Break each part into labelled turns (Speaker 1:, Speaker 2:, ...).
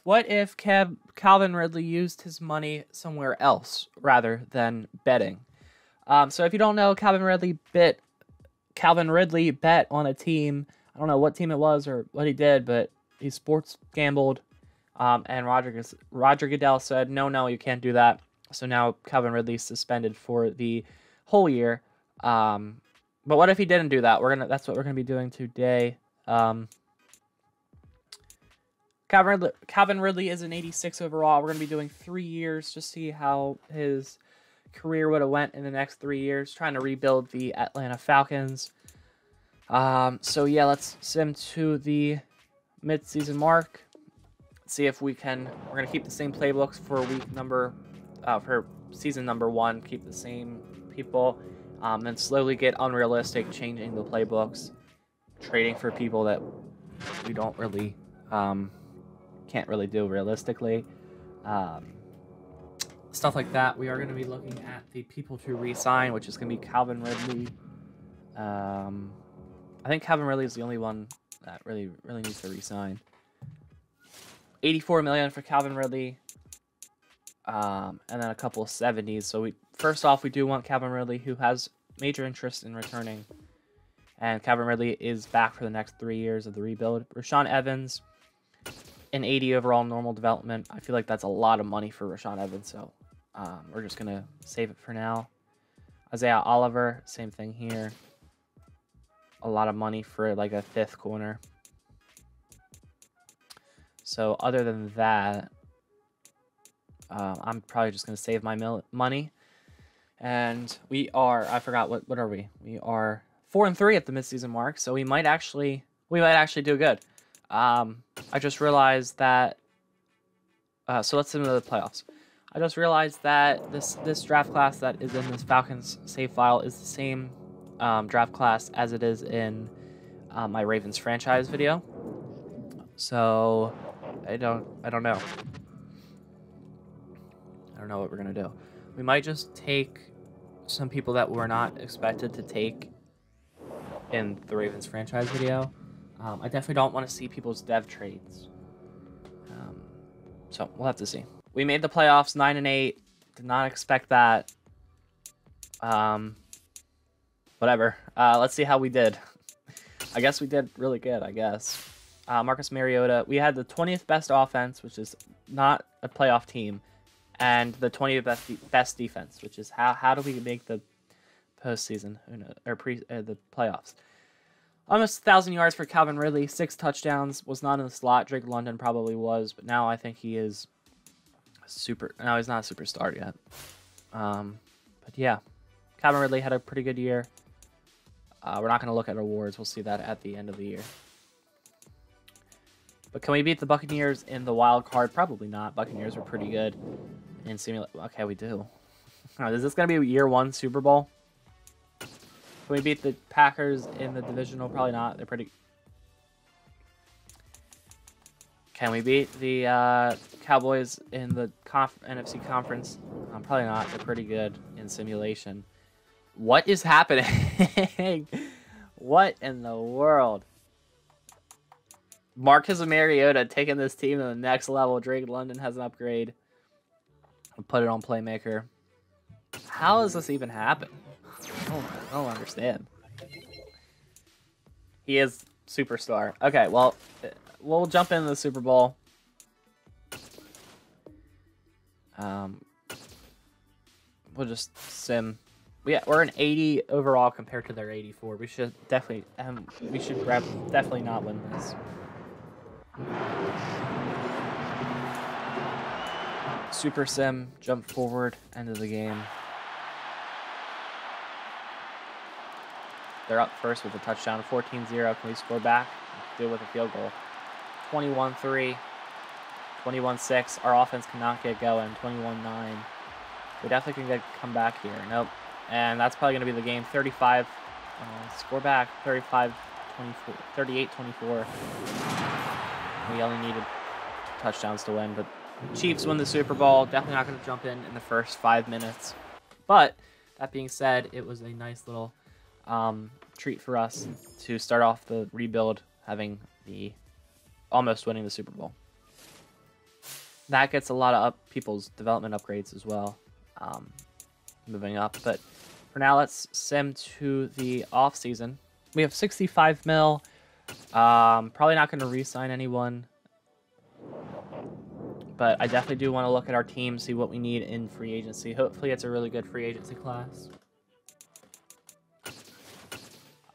Speaker 1: What if Calvin Ridley used his money somewhere else rather than betting? So if you don't know, Calvin Ridley bet on a team. I don't know what team it was or what he did, but he sports gambled. And Roger Goodell said, no, you can't do that. So now Calvin Ridley's suspended for the whole year. But what if he didn't do that? That's what we're gonna be doing today. Calvin Ridley is an 86 overall. We're going to be doing 3 years to see how his career would have went in the next 3 years, trying to rebuild the Atlanta Falcons. So yeah, let's sim to the mid-season mark. See if we can. We're going to keep the same playbooks for for season number 1. Keep the same people, and slowly get unrealistic, changing the playbooks, trading for people that we don't really. Can't really do realistically. Stuff like that. We are going to be looking at the people to re-sign, which is going to be Calvin Ridley. I think Calvin Ridley is the only one that really needs to re-sign. $84 million for Calvin Ridley, and then a couple of 70s. So first off, we do want Calvin Ridley, who has major interest in returning, and Calvin Ridley is back for the next 3 years of the rebuild. Rashaan Evans, an 80 overall normal development. I feel like that's a lot of money for Rashaan Evans, so we're just going to save it for now. Isaiah Oliver, same thing here. A lot of money for like a 5th corner. So other than that, I'm probably just going to save my money. And we are, I forgot, what are we? We are 4-3 at the midseason mark, so we might actually do good. I just realized that, so let's into the playoffs. I just realized that this draft class that is in this Falcons save file is the same draft class as it is in my Ravens franchise video. So I don't know. I don't know what we're gonna do. We might just take some people that we're not expected to take in the Ravens franchise video. I definitely don't want to see people's dev trades. So we'll have to see. We made the playoffs 9-8. Did not expect that. Whatever. Let's see how we did. I guess we did really good, I guess. Marcus Mariota. We had the 20th best offense, which is not a playoff team, and the 20th best defense, which is how do we make the postseason or the playoffs? Almost 1,000 yards for Calvin Ridley, 6 touchdowns. Was not in the slot. Drake London probably was, but now I think he is super. No, he's not a superstar yet. But yeah, Calvin Ridley had a pretty good year. We're not going to look at awards. We'll see that at the end of the year. But can we beat the Buccaneers in the wild card? Probably not. Buccaneers were pretty good in simulation. Okay, we do. Is this going to be a year 1 Super Bowl? Can we beat the Packers in the divisional? Probably not. They're pretty... Can we beat the Cowboys in the NFC conference? Probably not. They're pretty good in simulation. What is happening? What in the world? Marcus Mariota taking this team to the next level. Drake London has an upgrade. I'll put it on Playmaker. How does this even happen? I don't understand. He is superstar. Okay, well, we'll jump into the Super Bowl. We'll just sim. We're an 80 overall compared to their 84. We should definitely definitely not win this. Super sim, jump forward, end of the game. They're up first with a touchdown, 14-0. Can we score back? Deal with a field goal. 21-3, 21-6. Our offense cannot get going. 21-9. We definitely can come back here. Nope. And that's probably going to be the game. 35. Score back. 35-24. 38-24. We only needed touchdowns to win, but Chiefs win the Super Bowl. Definitely not going to jump in the first 5 minutes. But that being said, it was a nice little treat for us to start off the rebuild, having almost winning the Super Bowl. that gets a lot of people's development upgrades as well, moving up. But for now, let's sim to the off season. We have 65 mil. Probably not going to re-sign anyone, but I definitely do want to look at our team, see what we need in free agency. Hopefully, it's a really good free agency class.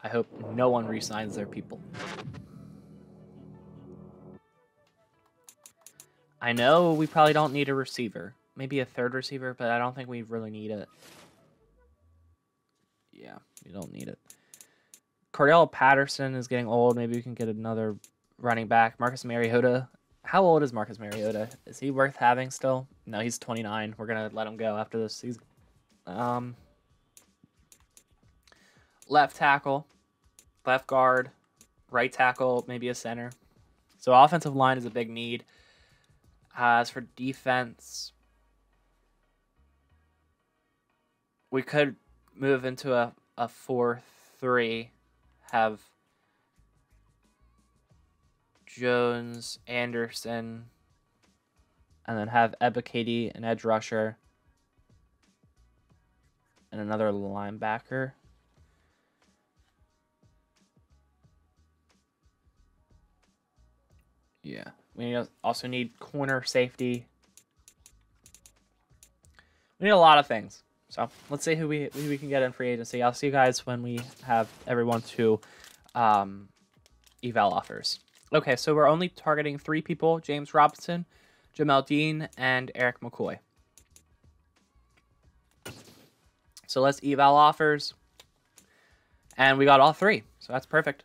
Speaker 1: I hope no one re-signs their people. I know we probably don't need a receiver. Maybe a third receiver, but I don't think we really need it. Yeah, we don't need it. Cordell Patterson is getting old. Maybe we can get another running back. Marcus Mariota. How old is Marcus Mariota? Is he worth having still? No, he's 29. We're going to let him go after this season. Left tackle, left guard, right tackle, maybe a center. So offensive line is a big need. As for defense, we could move into a 4-3, have Jones, Anderson, and then have Ebiketie, an edge rusher, and another linebacker. Yeah. We also need corner safety. We need a lot of things. So let's see who we can get in free agency. I'll see you guys when we have everyone to eval offers. Okay, so we're only targeting 3 people: James Robinson, Jamel Dean, and Eric McCoy. So let's eval offers. And we got all 3. So that's perfect.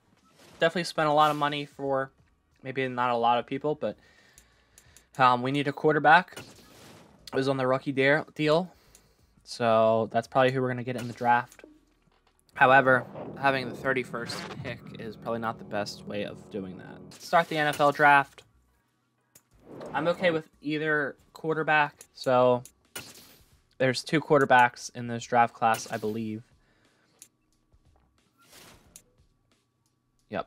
Speaker 1: Definitely spent a lot of money for maybe not a lot of people, but we need a quarterback. It was on the rookie deal. So that's probably who we're going to get in the draft. However, having the 31st pick is probably not the best way of doing that. Start the NFL draft. I'm okay with either quarterback. So there's 2 quarterbacks in this draft class, I believe. Yep.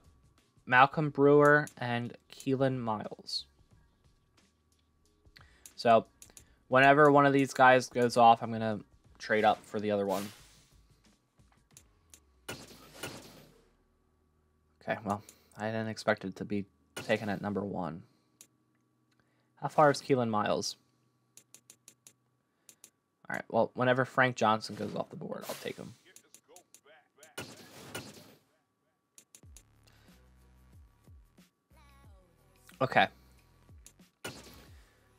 Speaker 1: Malcolm Brewer and Keelan Miles. So whenever one of these guys goes off, I'm going to trade up for the other one. Okay, well, I didn't expect it to be taken at number 1. How far is Keelan Miles? All right, well, whenever Frank Johnson goes off the board, I'll take him. Okay.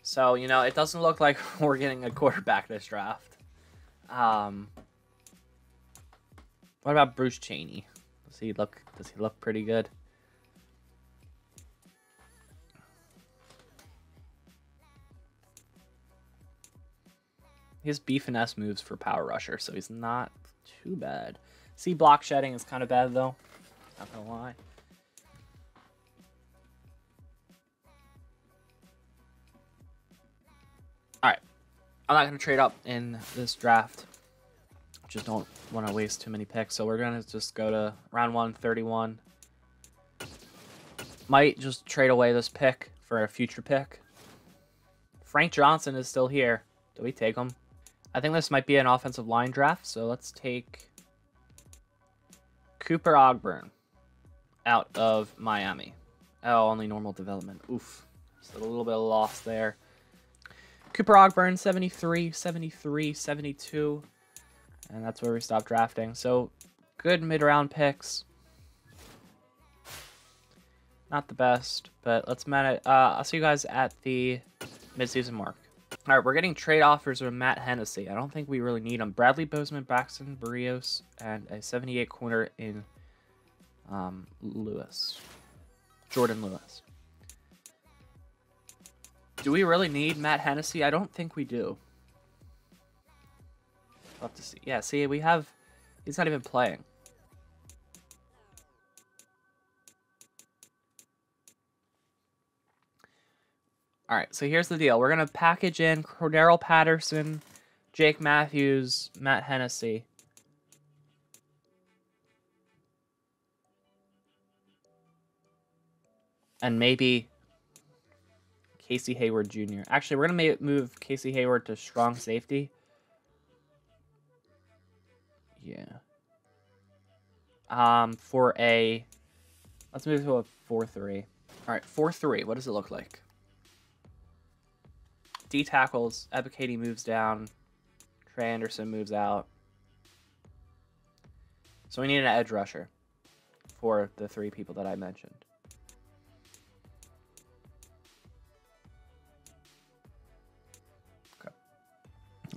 Speaker 1: So, you know, it doesn't look like we're getting a quarterback this draft. What about Bruce Chaney? Does he look pretty good? He has B finesse moves for power rusher, so he's not too bad. C block shedding is kind of bad though. Not gonna lie. Alright. I'm not gonna trade up in this draft. Just don't want to waste too many picks, so we're gonna just go to round 1, 31. Might just trade away this pick for a future pick. Frank Johnson is still here. Do we take him? I think this might be an offensive line draft, so let's take Cooper Ogburn out of Miami. Oh, only normal development. Oof. Just a little bit of loss there. Cooper Ogburn, 73, 73, 72. And that's where we stopped drafting. So, good mid-round picks. Not the best, but let's manage. I'll see you guys at the midseason mark. All right, we're getting trade offers with Matt Hennessy. I don't think we really need him. Bradley Bozeman, Braxton Berrios, and a 78 corner in Jordan Lewis. Do we really need Matt Hennessy? I don't think we do. We'll have to see. Yeah, see, we have... He's not even playing. All right, so here's the deal. We're going to package in Cordero Patterson, Jake Matthews, Matt Hennessy. And maybe Casey Hayward Jr. Actually, we're going to move Casey Hayward to strong safety. Yeah. For a... Let's move to a 4-3. All right, 4-3. What does it look like? D tackles. Ebiketie moves down. Trey Anderson moves out. So we need an edge rusher for the 3 people that I mentioned. Okay.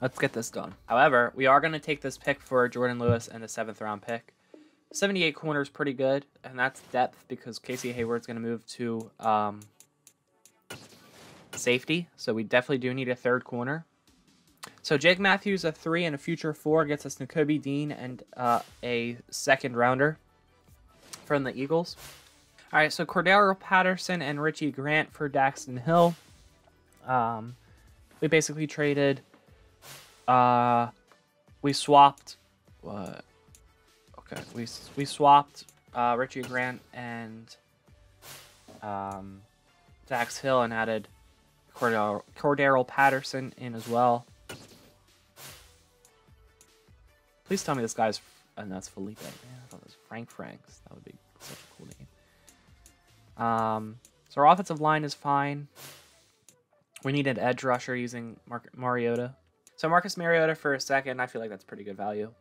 Speaker 1: Let's get this done. However, we are going to take this pick for Jordan Lewis and the 7th round pick. 78 corner is pretty good, and that's depth because Casey Hayward's going to move to safety. So we definitely do need a 3rd corner. So Jake Matthews, a 3 and a future 4, gets us Nakobe Dean and a 2nd rounder from the Eagles. All right, so Cordero Patterson and Richie Grant for Daxton Hill. We basically traded. We swapped. What? Okay, we swapped Richie Grant and Dax Hill and added Cordero Patterson in as well. Please tell me this guy's... And that's Felipe. Man, I thought it was Franks. That would be such a cool name. So our offensive line is fine. We need an edge rusher using Mariota. So Marcus Mariota for a 2nd. I feel like that's pretty good value.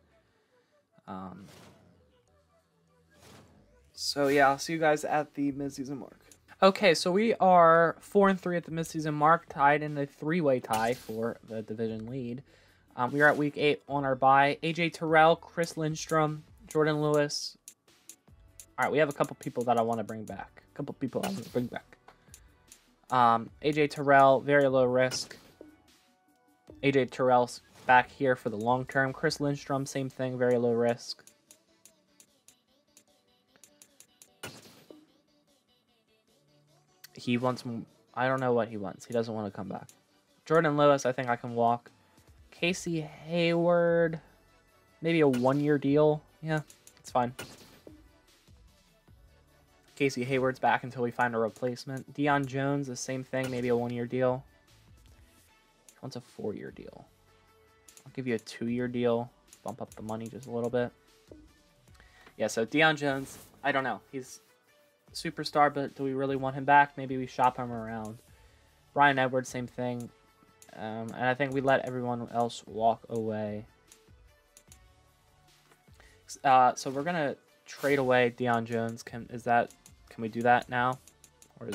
Speaker 1: So yeah, I'll see you guys at the midseason mark. Okay, so we are 4-3 at the midseason mark, tied in a 3-way tie for the division lead. We are at week 8 on our bye. AJ Terrell, Chris Lindstrom, Jordan Lewis. All right, we have a couple people that I want to bring back. AJ Terrell, very low risk. AJ Terrell's back here for the long term. Chris Lindstrom, same thing, very low risk. He wants... I don't know what he wants. He doesn't want to come back. Jordan Lewis, I think I can walk. Casey Hayward, maybe a 1-year deal. Yeah, it's fine. Casey Hayward's back until we find a replacement. Deion Jones, the same thing, maybe a 1-year deal. He wants a 4-year deal. I'll give you a 2-year deal. Bump up the money just a little bit. Yeah, so Deion Jones, I don't know. He's a superstar, but do we really want him back? Maybe we shop him around. Ryan Edwards, same thing. And I think we let everyone else walk away. So we're gonna trade away Deion Jones. Can we do that now? Or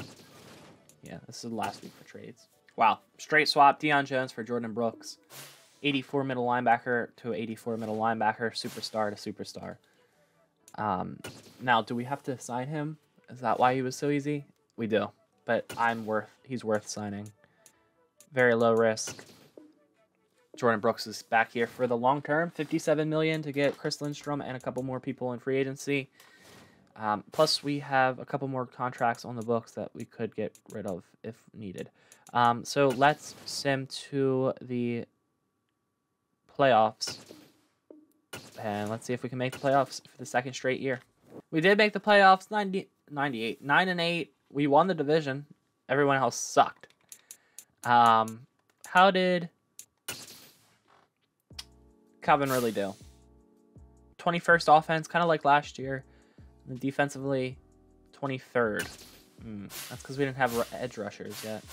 Speaker 1: yeah, this is the last week for trades. Wow, straight swap Deion Jones for Jordan Brooks. 84 middle linebacker to 84 middle linebacker, superstar to superstar. Now, do we have to sign him? Is that why he was so easy? We do, but he's worth signing. Very low risk. Jordan Brooks is back here for the long term. $57 million to get Chris Lindstrom and a couple more people in free agency. Plus, we have a couple more contracts on the books that we could get rid of if needed. So let's sim to the playoffs. And let's see if we can make the playoffs for the 2nd straight year. We did make the playoffs, 98. 9-8. We won the division. Everyone else sucked. How did Calvin Ridley do? 21st offense, kind of like last year. And defensively, 23rd. That's because we didn't have edge rushers yet.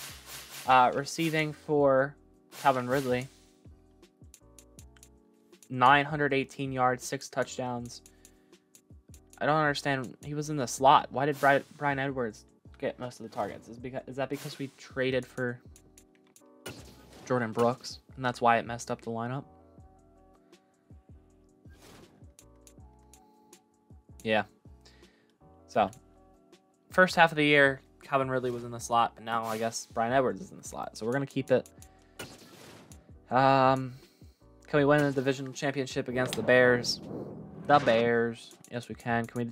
Speaker 1: Receiving for Calvin Ridley, 918 yards, 6 touchdowns. I don't understand. He was in the slot. Why did Brian Edwards get most of the targets? Is that because we traded for Jordan Brooks, and that's why it messed up the lineup? Yeah. So, first half of the year, Calvin Ridley was in the slot, but now I guess Brian Edwards is in the slot. So we're going to keep it. Can we win the division championship against the Bears? The Bears. Yes, we can. Can we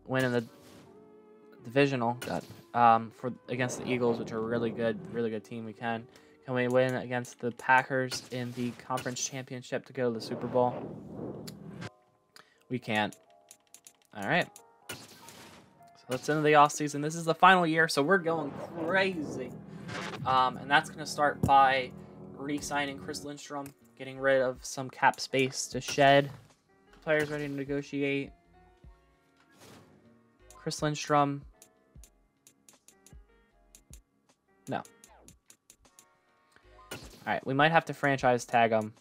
Speaker 1: win in the divisional? Against the Eagles, which are a really good team? We can. Can we win against the Packers in the conference championship to go to the Super Bowl? We can't. All right. So let's end the offseason. This is the final year, so we're going crazy. And that's going to start by re-signing Chris Lindstrom, getting rid of some cap space to shed. Players ready to negotiate. Chris Lindstrom. No. Alright, we might have to franchise tag him.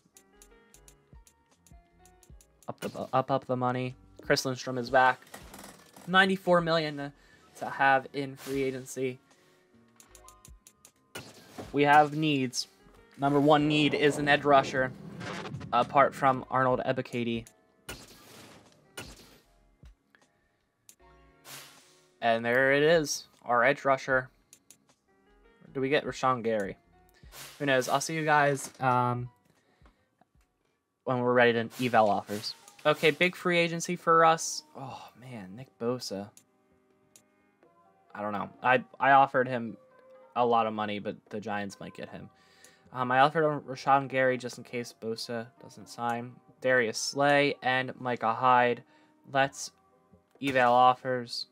Speaker 1: Up the money. Chris Lindstrom is back. $94 million to have in free agency. We have needs. Number one need is an edge rusher, apart from Arnold Ebiketie. And there it is, our edge rusher. Do we get Rashawn Gary? Who knows? I'll see you guys when we're ready to eval offers. Okay, big free agency for us. Oh, man, Nick Bosa. I don't know. I offered him a lot of money, but the Giants might get him. I offered him Rashawn Gary just in case Bosa doesn't sign. Darius Slay and Micah Hyde. Let's eval offers.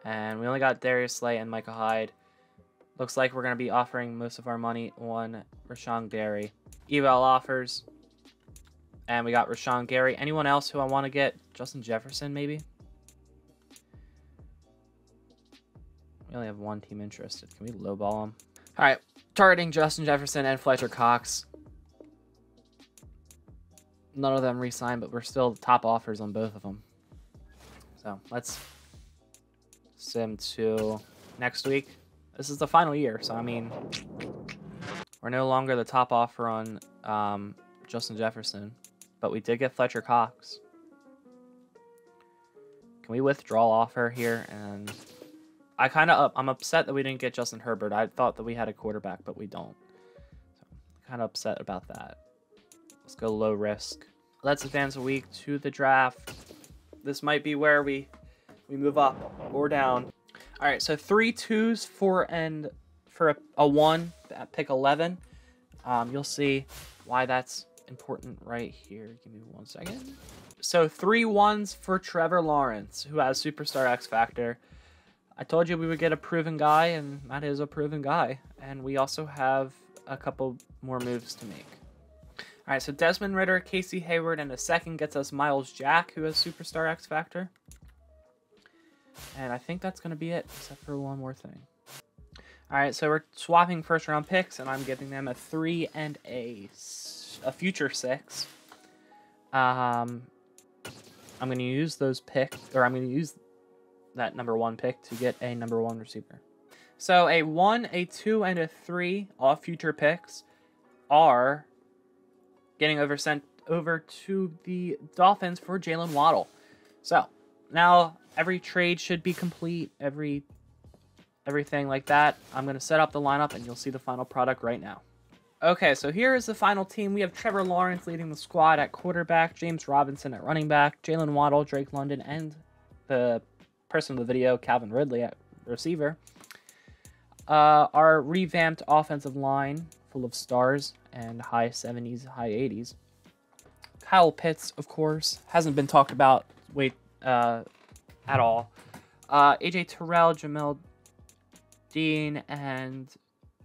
Speaker 1: And we only got Darius Slay and Micah Hyde. Looks like we're going to be offering most of our money on Rashawn Gary. Eval offers. And we got Rashawn Gary. Anyone else who I want to get? Justin Jefferson, maybe? We only have one team interested. Can we lowball them? All right. Targeting Justin Jefferson and Fletcher Cox. None of them re-signed, but we're still top offers on both of them. So let's sim to next week. This is the final year, so I mean, we're no longer the top offer on Justin Jefferson, but we did get Fletcher Cox. Can we withdraw offer here? And I'm upset that we didn't get Justin Herbert. I thought that we had a quarterback, but we don't. So kind of upset about that. Let's go low risk. Let's advance a week to the draft. This might be where we move up or down. All right, so 3 2s for a 1 at pick 11. You'll see why that's important right here. Give me 1 second. So 3 1s for Trevor Lawrence, who has Superstar X Factor. I told you we would get a proven guy, and that is a proven guy. And we also have a couple more moves to make. All right, so Desmond Ridder, Casey Hayward, and a second gets us Miles Jack, who has Superstar X Factor. And I think that's going to be it, except for one more thing. All right, so we're swapping first-round picks, and I'm giving them a 3 and a future 6. I'm going to use those picks, or I'm going to use that number 1 pick to get a number 1 receiver. So a 1, a 2, and a 3, all future picks, are getting sent over to the Dolphins for Jalen Waddle. So now every trade should be complete, everything like that. I'm going to set up the lineup, and you'll see the final product right now. Okay, so here is the final team. We have Trevor Lawrence leading the squad at quarterback, James Robinson at running back, Jalen Waddle, Drake London, and the person in the video, Calvin Ridley, at receiver. Our revamped offensive line, full of stars and high 70s, high 80s. Kyle Pitts, of course, hasn't been talked about at all. AJ Terrell, Jamel Dean, and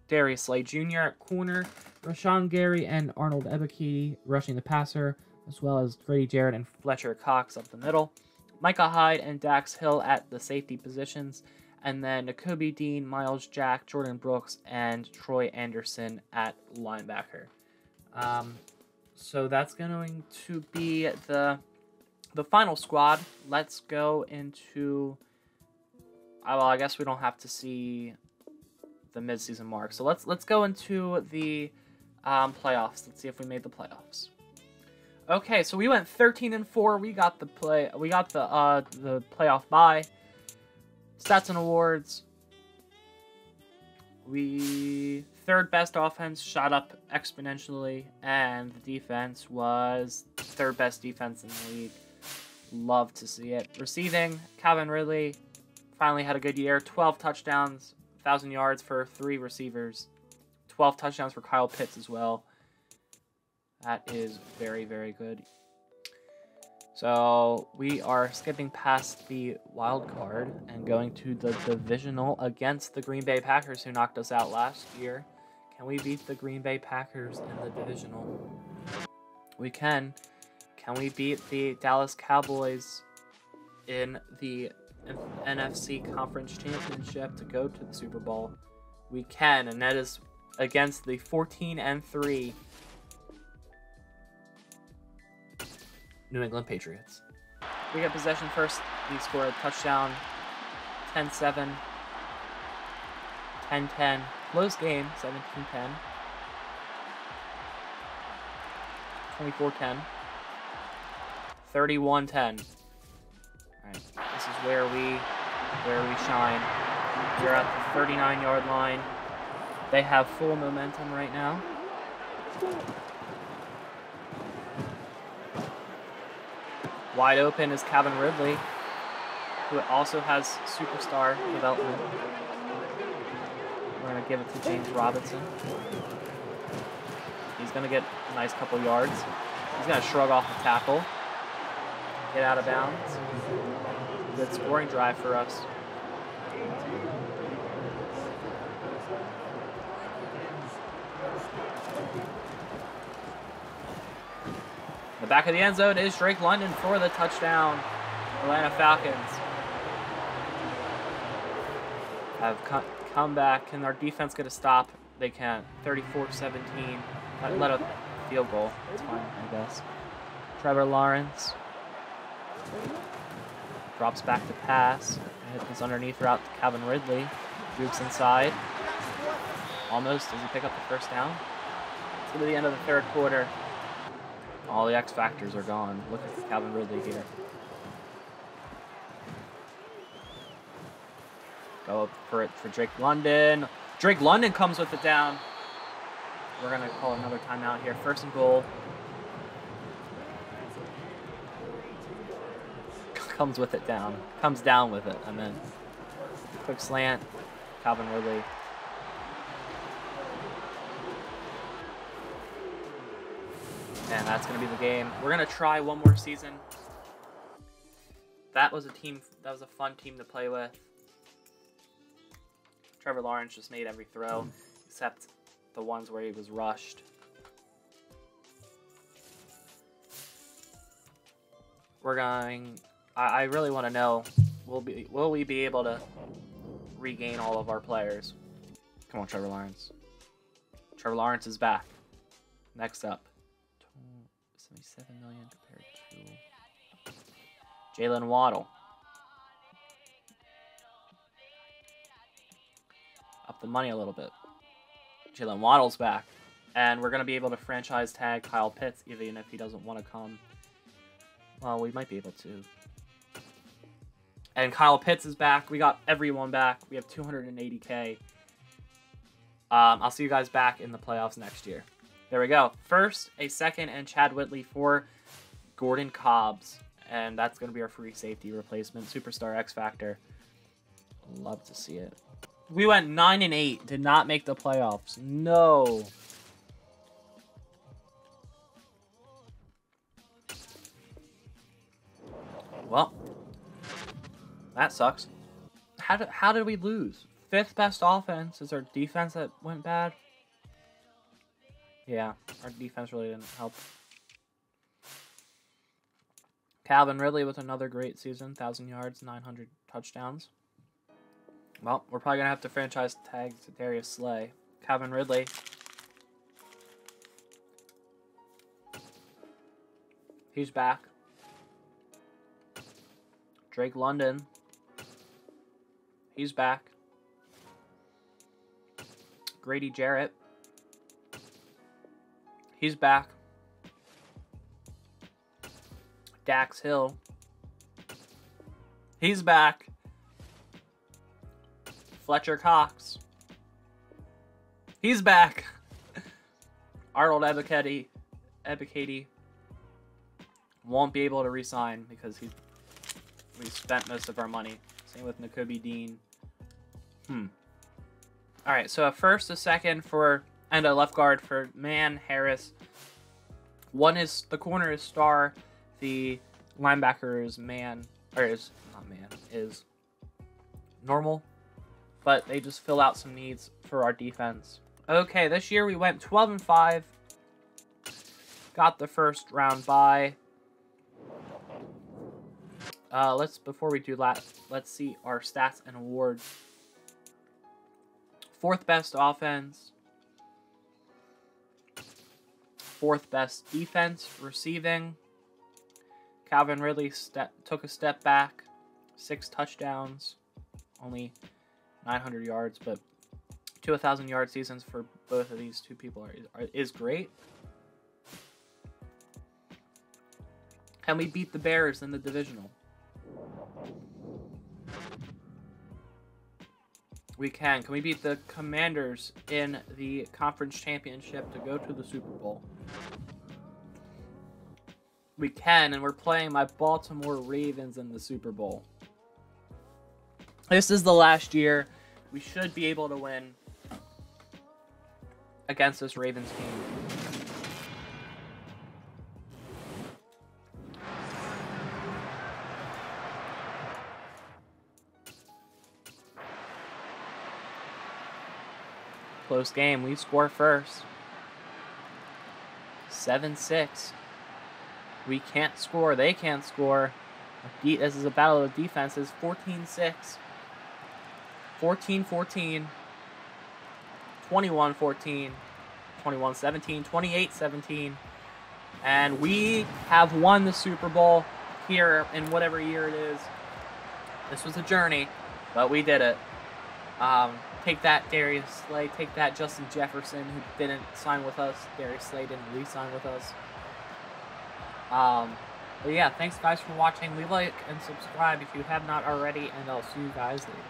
Speaker 1: Darius Slay Jr. at corner. Rashawn Gary and Arnold Ebiketie rushing the passer, as well as Grady Jarrett and Fletcher Cox up the middle. Micah Hyde and Dax Hill at the safety positions. And then Nakobe Dean, Miles Jack, Jordan Brooks, and Troy Anderson at linebacker. So that's going to be the final squad. Let's go into... well, I guess we don't have to see the midseason mark. So let's go into the playoffs. Let's see if we made the playoffs. Okay, so we went 13-4. We got the playoff bye. Stats and awards. We third best offense, shot up exponentially, and the defense was third best defense in the league. Love to see it. Receiving, Calvin Ridley finally had a good year. 12 touchdowns, 1,000 yards for 3 receivers. 12 touchdowns for Kyle Pitts as well. That is very, very good. So we are skipping past the wild card and going to the divisional against the Green Bay Packers, who knocked us out last year. Can we beat the Green Bay Packers in the divisional? We can. Can we beat the Dallas Cowboys in the NFC Conference Championship to go to the Super Bowl? We can, and that is against the 14-3 New England Patriots. We get possession first. We score a touchdown. 10-7. 10-10. Close game. 17-10. 24-10. 31-10. Alright. This is where we shine. We're at the 39-yard line. They have full momentum right now. Wide open is Calvin Ridley, who also has superstar development. We're going to give it to James Robinson. He's going to get a nice couple yards. He's going to shrug off the tackle. Get out of bounds. Good scoring drive for us. The back of the end zone is Drake London for the touchdown. Atlanta Falcons have come back. Can our defense get a stop? They can't. 34-17. That led a field goal. That's fine, I guess. Trevor Lawrence drops back to pass. Hit this underneath route to Calvin Ridley. Jukes inside. Almost. Does he pick up the first down? It's going to be the end of the third quarter. All the X factors are gone. Look at Calvin Ridley here. Go up for it for Drake London. Drake London comes with it down. We're going to call another timeout here. First and goal. Comes with it down. Comes down with it, I meant. Quick slant. Calvin Ridley. And that's going to be the game. We're going to try one more season. That was a fun team to play with. Trevor Lawrence just made every throw, except the ones where he was rushed. We're going... I really want to know, will we be able to regain all of our players? Come on, Trevor Lawrence. Trevor Lawrence is back. Next up. 77 million compared to Jalen Waddle. Up the money a little bit. Jalen Waddle's back. And we're going to be able to franchise tag Kyle Pitts even if he doesn't want to come. Well, we might be able to. And Kyle Pitts is back. We got everyone back. We have 280K. I'll see you guys back in the playoffs next year. There we go. First, a second, and Chad Whitley for Gordon Cobbs. And that's going to be our free safety replacement. Superstar X Factor. Love to see it. We went 9-8. Did not make the playoffs. No. Well, that sucks. How did we lose? Fifth best offense. Is our defense that went bad? Yeah, our defense really didn't help. Calvin Ridley with another great season. 1,000 yards, 900 touchdowns. Well, we're probably going to have to franchise tag Darius Slay. Calvin Ridley. He's back. Drake London. He's back. Grady Jarrett. He's back. Dax Hill. He's back. Fletcher Cox. He's back. Arnold Ebiketie won't be able to re-sign because we spent most of our money. Same with Nakobe Dean. Alright, so a first, a second for... and a left guard for Mann, Harris. The corner is Starr. The linebacker is is normal, but they just fill out some needs for our defense. Okay, this year we went 12-5. Got the first round bye. Before we do that, let's see our stats and awards. 4th best offense. 4th best defense, receiving. Calvin Ridley took a step back. 6 touchdowns. Only 900 yards, but 1,000-yard seasons for both of these two people is great. Can we beat the Bears in the divisional? We can. Can we beat the Commanders in the conference championship to go to the Super Bowl? We can, and we're playing my Baltimore Ravens in the Super Bowl. This is the last year. We should be able to win against this Ravens team. Close game. We score first. 7-6. We can't score. They can't score. This is a battle of defenses. 14-6. 14-14. 21-14. 21-17. 28-17. And we have won the Super Bowl here in whatever year it is. This was a journey, but we did it. Take that, Darius Slay. Take that, Justin Jefferson, who didn't sign with us. Darius Slay didn't re-sign with us. But yeah, thanks guys for watching. Leave a like and subscribe if you have not already, and I'll see you guys later.